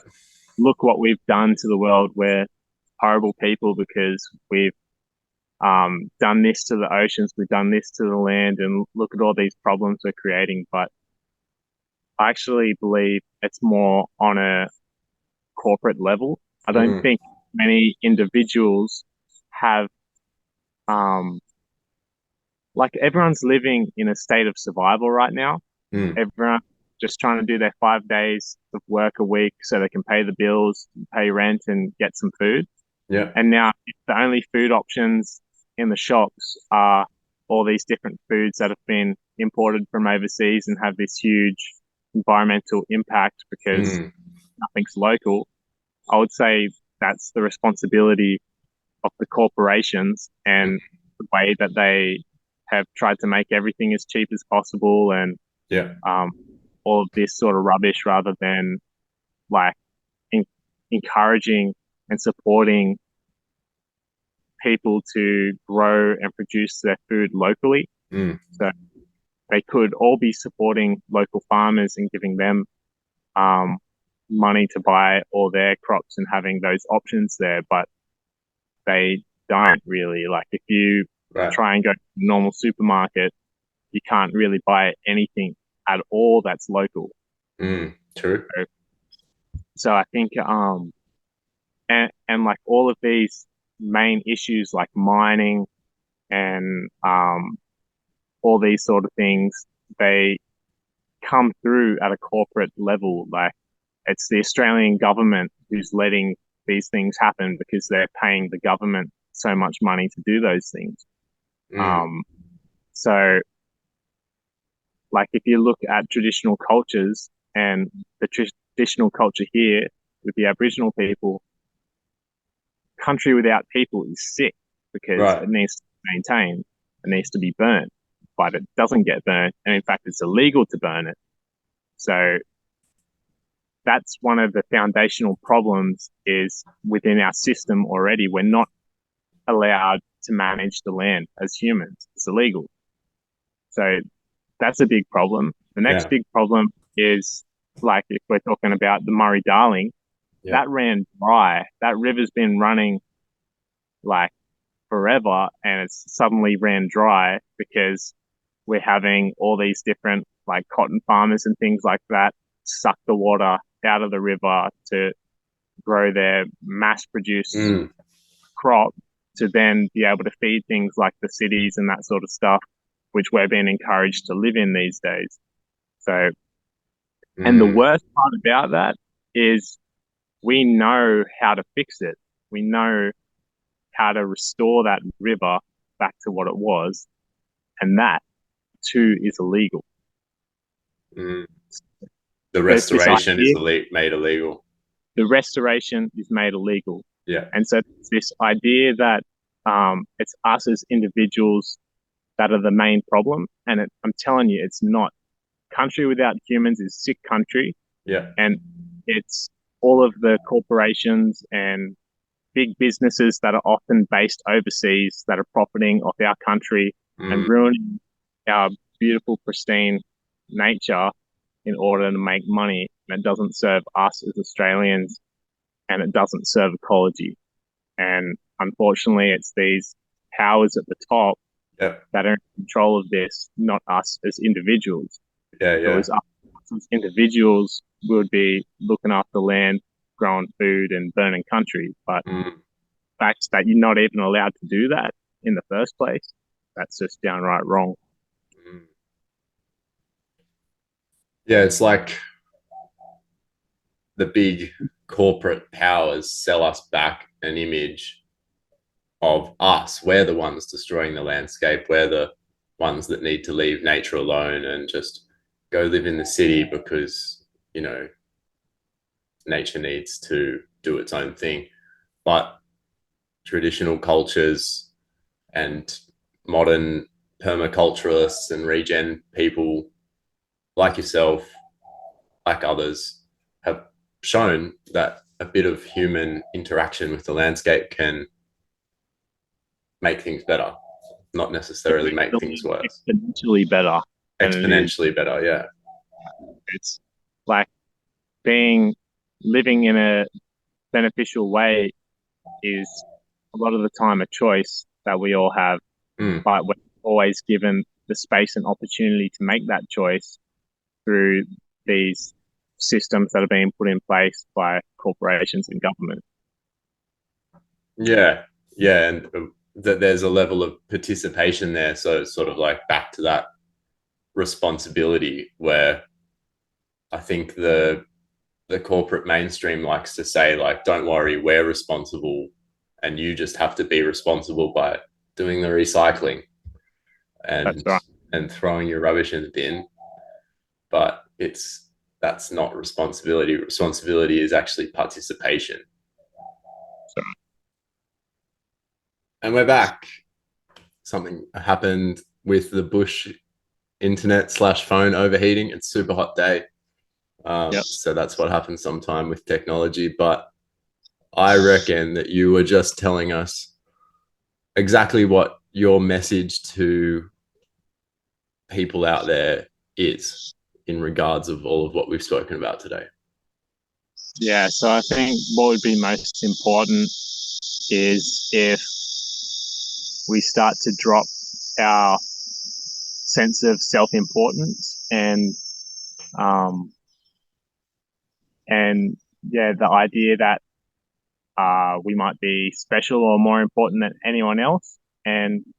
look what we've done to the world. We're horrible people because we've done this to the oceans, we've done this to the land, and look at all these problems we're creating. But I actually believe it's more on a corporate level. I don't Mm, think many individuals have, um, like, everyone's living in a state of survival right now. mm, Everyone just trying to do their 5 days of work a week so they can pay the bills, pay rent, and get some food. yeah. And now, if the only food options in the shops are all these different foods that have been imported from overseas and have this huge environmental impact because Mm, nothing's local, I would say that's the responsibility of the corporations mm, and the way that they have tried to make everything as cheap as possible, and yeah. um, all of this sort of rubbish, rather than like in- encouraging and supporting people to grow and produce their food locally. Mm, So they could all be supporting local farmers and giving them um, money to buy all their crops and having those options there, but they don't really. Like, if you right. try and go to a normal supermarket, you can't really buy anything at all that's local. Mm, true. So I think and like all of these main issues like mining and all these sort of things, they come through at a corporate level. Like, it's the Australian government who's letting these things happen because they're paying the government so much money to do those things. Mm, Um, so, like, if you look at traditional cultures and the traditional culture here with the Aboriginal people, country without people is sick because right. it needs to be maintained, it needs to be burnt, but it doesn't get burnt. And in fact, it's illegal to burn it. So that's one of the foundational problems is within our system already. We're not allowed to manage the land as humans. It's illegal. So that's a big problem. The next big problem is, like, if we're talking about the Murray-Darling, that ran dry. That river's been running like forever, and it's suddenly ran dry because we're having all these different like cotton farmers and things like that suck the water out of the river to grow their mass-produced crop to then be able to feed things like the cities and that sort of stuff, which we're being encouraged to live in these days. So, and the worst part about that is we know how to fix it. We know how to restore that river back to what it was, and that too is illegal. The restoration is made illegal. The restoration is made illegal. Yeah. And so this idea that it's us as individuals that are the main problem, and I'm telling you, it's not. Country without humans is sick country. Yeah. And it's all of the corporations and big businesses that are often based overseas that are profiting off our country and ruining our beautiful, pristine nature in order to make money. And it doesn't serve us as Australians, and it doesn't serve ecology. And unfortunately, it's these powers at the top that are in control of this, not us as individuals. Because us as individuals would be looking after land, growing food, and burning country. But the fact that you're not even allowed to do that in the first place, that's just downright wrong. Yeah, it's like the big corporate powers sell us back an image of us. We're the ones destroying the landscape. We're the ones that need to leave nature alone and just go live in the city because, you know, nature needs to do its own thing. But traditional cultures and modern permaculturists and regen people like yourself, like others, have shown that a bit of human interaction with the landscape can make things better, not necessarily make things worse. Exponentially better. Exponentially better, yeah. It's like living in a beneficial way is a lot of the time a choice that we all have, but we're always given the space and opportunity to make that choice through these systems that are being put in place by corporations and government. Yeah, and that there's a level of participation there. So it's sort of like back to that responsibility where I think the corporate mainstream likes to say, like, don't worry, we're responsible, and you just have to be responsible by doing the recycling and throwing your rubbish in the bin. But that's not responsibility. Responsibility is actually participation. And we're back. Something happened with the bush internet/phone overheating. It's a super hot day. So that's what happens sometime with technology. But I reckon that you were just telling us exactly what your message to people out there is in regards of all of what we've spoken about today. Yeah, so I think what would be most important is if we start to drop our sense of self-importance and the idea that we might be special or more important than anyone else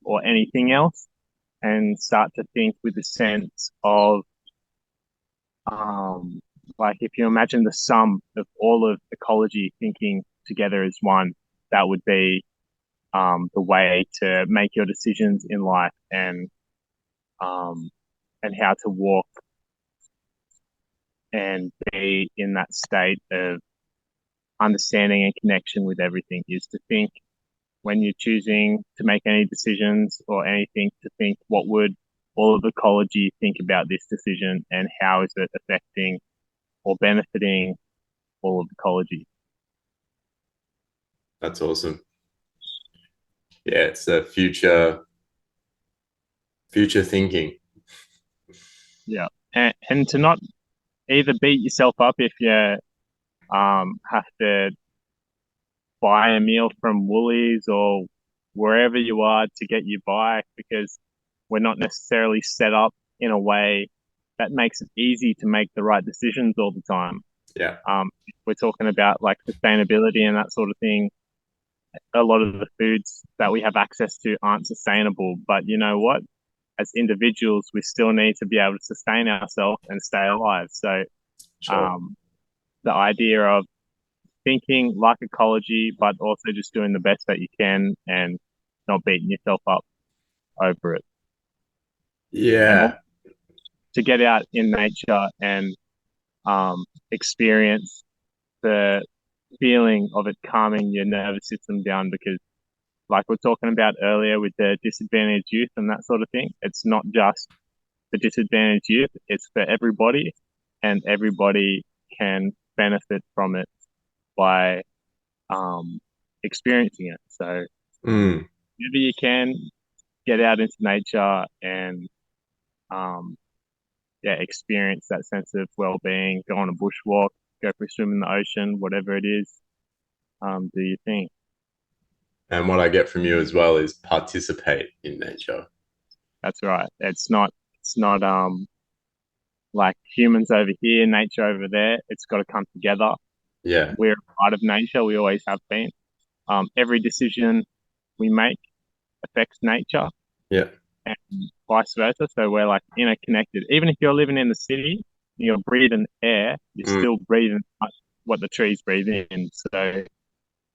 or anything else, and start to think with a sense of like, if you imagine the sum of all of ecology thinking together as one, that would be the way to make your decisions in life and how to walk and be in that state of understanding and connection with everything, is to think when you're choosing to make any decisions or anything, to think what would all of ecology think about this decision and how is it affecting or benefiting all of ecology. That's awesome. Yeah, it's a future thinking. Yeah, and to not either beat yourself up if you have to buy a meal from Woolies or wherever you are to get you by, because we're not necessarily set up in a way that makes it easy to make the right decisions all the time. Yeah. We're talking about like sustainability and that sort of thing. A lot of the foods that we have access to aren't sustainable, but you know what? As individuals, we still need to be able to sustain ourselves and stay alive. So, Sure. the idea of thinking like ecology, but also just doing the best that you can and not beating yourself up over it. And Yeah. to get out in nature and experience the feeling of it calming your nervous system down, because like we're talking about earlier with the disadvantaged youth and that sort of thing, it's not just the disadvantaged youth, it's for everybody, and everybody can benefit from it by experiencing it. So Mm. maybe you can get out into nature and um, experience that sense of well-being, go on a bushwalk, go for a swim in the ocean, whatever it is, do your thing. And what I get from you as well is participate in nature. That's right. It's not like humans over here, nature over there. It's got to come together. Yeah. We're a part of nature. We always have been. Every decision we make affects nature Yeah. and vice versa. So we're like interconnected. Even if you're living in the city, you're breathing air, you're still breathing what the trees breathe in. So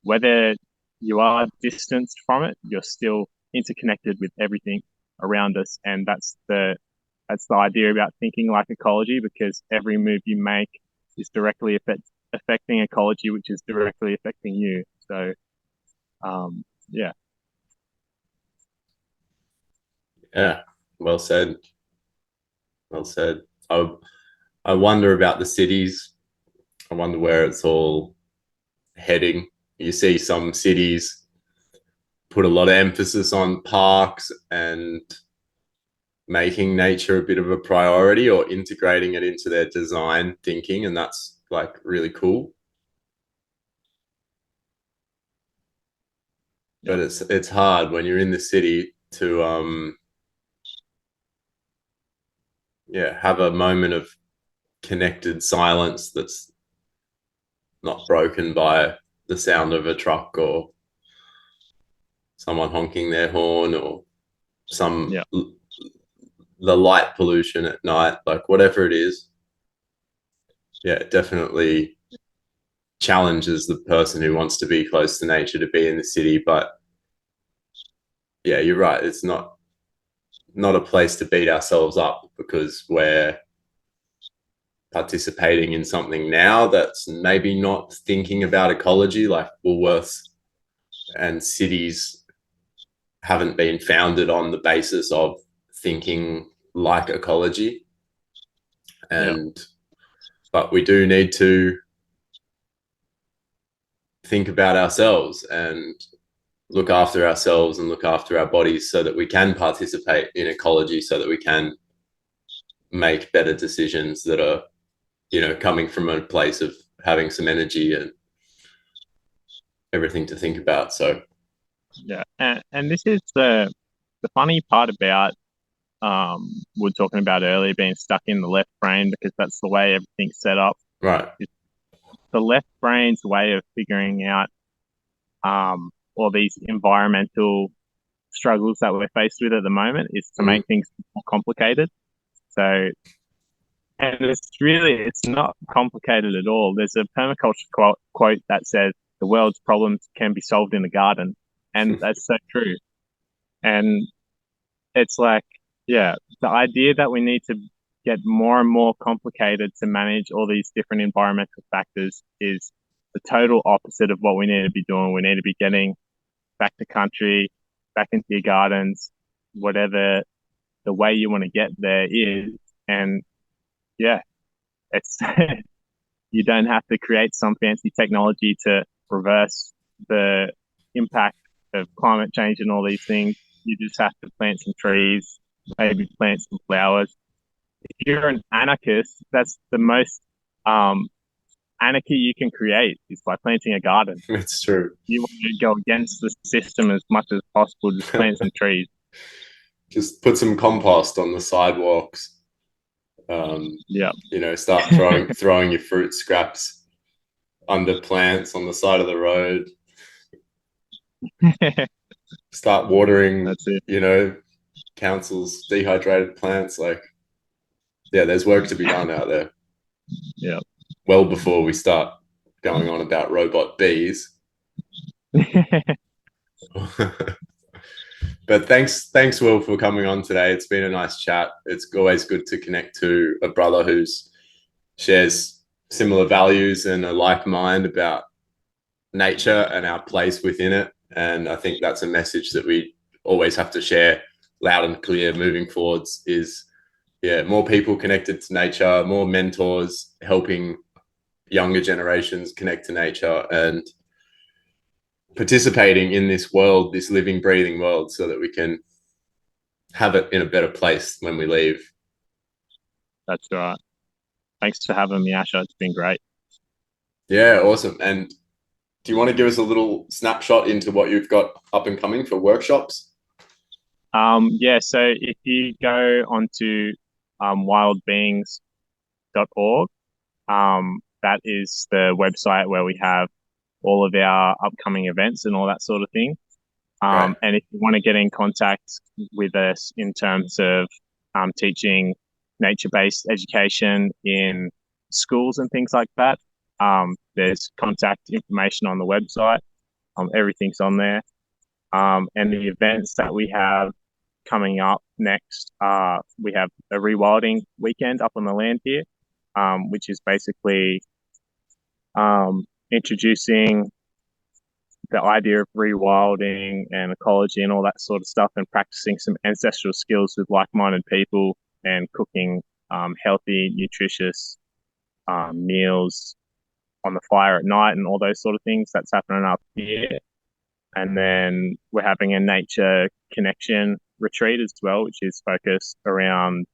whether you are distanced from it, you're still interconnected with everything around us. And that's the idea about thinking like ecology, because every move you make is directly affecting ecology, which is directly affecting you. So, yeah. Yeah. Well said. Well said. I wonder about the cities. I wonder where it's all heading. You see some cities put a lot of emphasis on parks and making nature a bit of a priority or integrating it into their design thinking, and that's like really cool. Yeah. But it's hard when you're in the city to have a moment of connected silence that's not broken by the sound of a truck or someone honking their horn or some Yeah. the light pollution at night, like whatever it is. Yeah, it definitely challenges the person who wants to be close to nature to be in the city. But yeah, you're right. It's not a place to beat ourselves up because we're participating in something now that's maybe not thinking about ecology. Like Woolworths and cities haven't been founded on the basis of thinking like ecology. Yeah. But we do need to think about ourselves and look after ourselves and look after our bodies so that we can participate in ecology, so that we can make better decisions that are, coming from a place of having some energy and everything to think about. So Yeah. And this is the funny part about we were talking about earlier, being stuck in the left brain, because that's the way everything's set up. right. The left brain's way of figuring out all these environmental struggles that we're faced with at the moment is to make things more complicated. So, and it's not complicated at all. There's a permaculture quote that says the world's problems can be solved in the garden. And that's so true. And it's like, yeah, the idea that we need to get more and more complicated to manage all these different environmental factors is the total opposite of what we need to be doing. We need to be getting back to country, back into your gardens, whatever the way you want to get there is. And yeah, it's You don't have to create some fancy technology to reverse the impact of climate change and all these things. You just have to plant some trees, maybe plant some flowers. If you're an anarchist, that's the most anarchy you can create is by planting a garden. It's true. You want to go against the system as much as possible, just plant some trees. Just put some compost on the sidewalks. Yeah. You know, start throwing your fruit scraps under plants on the side of the road. Start watering. That's it. You know, council's dehydrated plants. Like, yeah, there's work to be done out there. Yeah. Well before we start going on about robot bees. But thanks, Will, for coming on today. It's been a nice chat. It's always good to connect to a brother who shares similar values and a like mind about nature and our place within it. And I think that's a message that we always have to share loud and clear moving forwards is, yeah, more people connected to nature, more mentors helping younger generations connect to nature and participating in this world, this living, breathing world, so that we can have it in a better place when we leave. That's right. Thanks for having me, Asha. It's been great. Yeah, awesome. And do you want to give us a little snapshot into what you've got up and coming for workshops? Yeah, so if you go onto wildbeings.org, that is the website where we have all of our upcoming events and all that sort of thing. Right. And if you want to get in contact with us in terms of teaching nature-based education in schools and things like that, there's contact information on the website. Everything's on there. And the events that we have coming up next, we have a rewilding weekend up on the land here, which is basically introducing the idea of rewilding and ecology and all that sort of stuff, and practicing some ancestral skills with like-minded people and cooking healthy, nutritious meals on the fire at night and all those sort of things. That's happening up here. And then we're having a nature connection retreat as well, which is focused around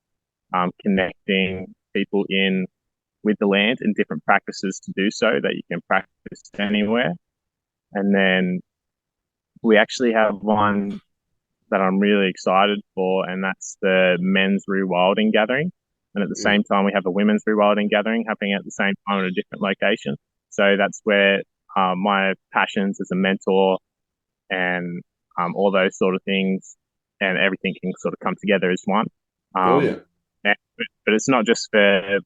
connecting people in with the land and different practices to do so that you can practice anywhere. And then we actually have one that I'm really excited for, and that's the men's rewilding gathering. And at the same time, we have a women's rewilding gathering happening at the same time at a different location. So that's where my passions as a mentor and all those sort of things and everything can sort of come together as one. Brilliant. But it's not just for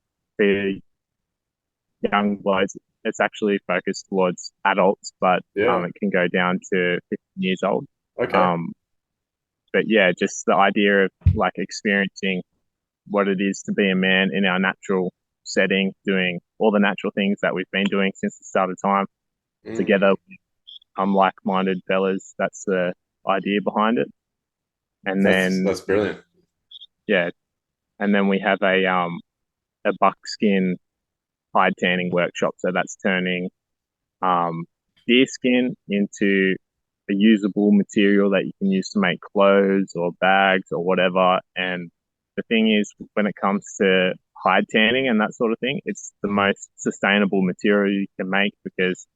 young boys. It's actually focused towards adults, but it can go down to 15 years old. Okay. But yeah, just the idea of like experiencing what it is to be a man in our natural setting, doing all the natural things that we've been doing since the start of time together with like-minded fellas. That's the idea behind it. And that's brilliant. Yeah. And then we have a buckskin hide tanning workshop. So that's turning deer skin into a usable material that you can use to make clothes or bags or whatever. And the thing is, when it comes to hide tanning and that sort of thing, it's the most sustainable material you can make, because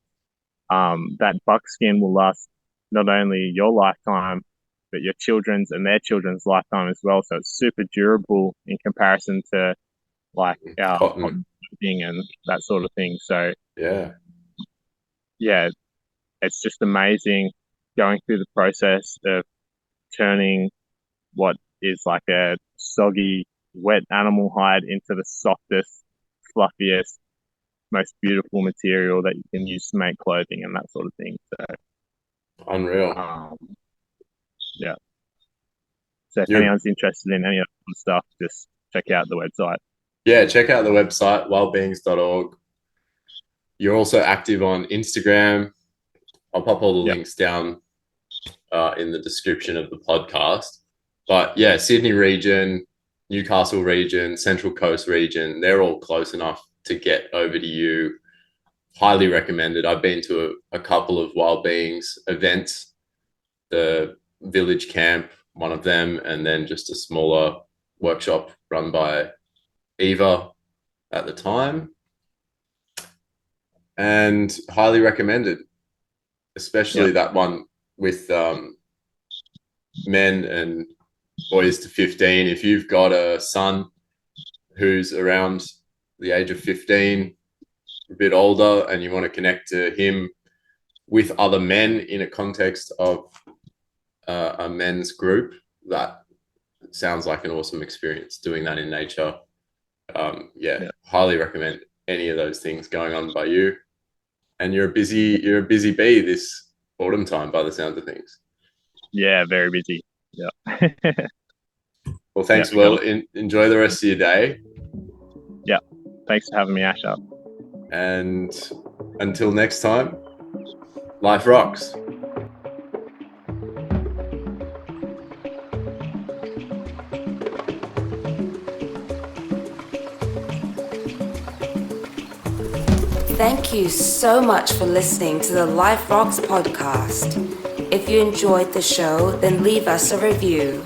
that buckskin will last not only your lifetime, but your children's and their children's lifetime as well. So it's super durable in comparison to like our cotton and that sort of thing. So yeah, it's just amazing going through the process of turning what is like a soggy, wet animal hide into the softest, fluffiest, most beautiful material that you can use to make clothing and that sort of thing. So unreal. Yeah. So if anyone's interested in any of that stuff, just check out the website. Yeah, check out the website, wildbeings.org. You're also active on Instagram. I'll pop all the links down in the description of the podcast. But yeah, Sydney region, Newcastle region, Central Coast region, they're all close enough to get over to you. Highly recommended. I've been to a couple of Wild Beings events, the village camp, one of them, and then just a smaller workshop run by Eva at the time, and highly recommended, especially that one with men and boys to 15. If you've got a son who's around the age of 15, a bit older, and you want to connect to him with other men in a context of a men's group, that sounds like an awesome experience doing that in nature. Highly recommend any of those things going on by you. And you're a busy bee this autumn time by the sounds of things. Yeah, very busy. Yeah. Well, thanks, Will. Enjoy the rest of your day. Yeah. Thanks for having me, Asha. And until next time, life rocks. Thank you so much for listening to the Life Rocks podcast. If you enjoyed the show, then leave us a review.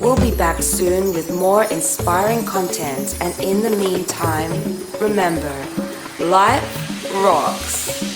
We'll be back soon with more inspiring content, and in the meantime, remember, life rocks.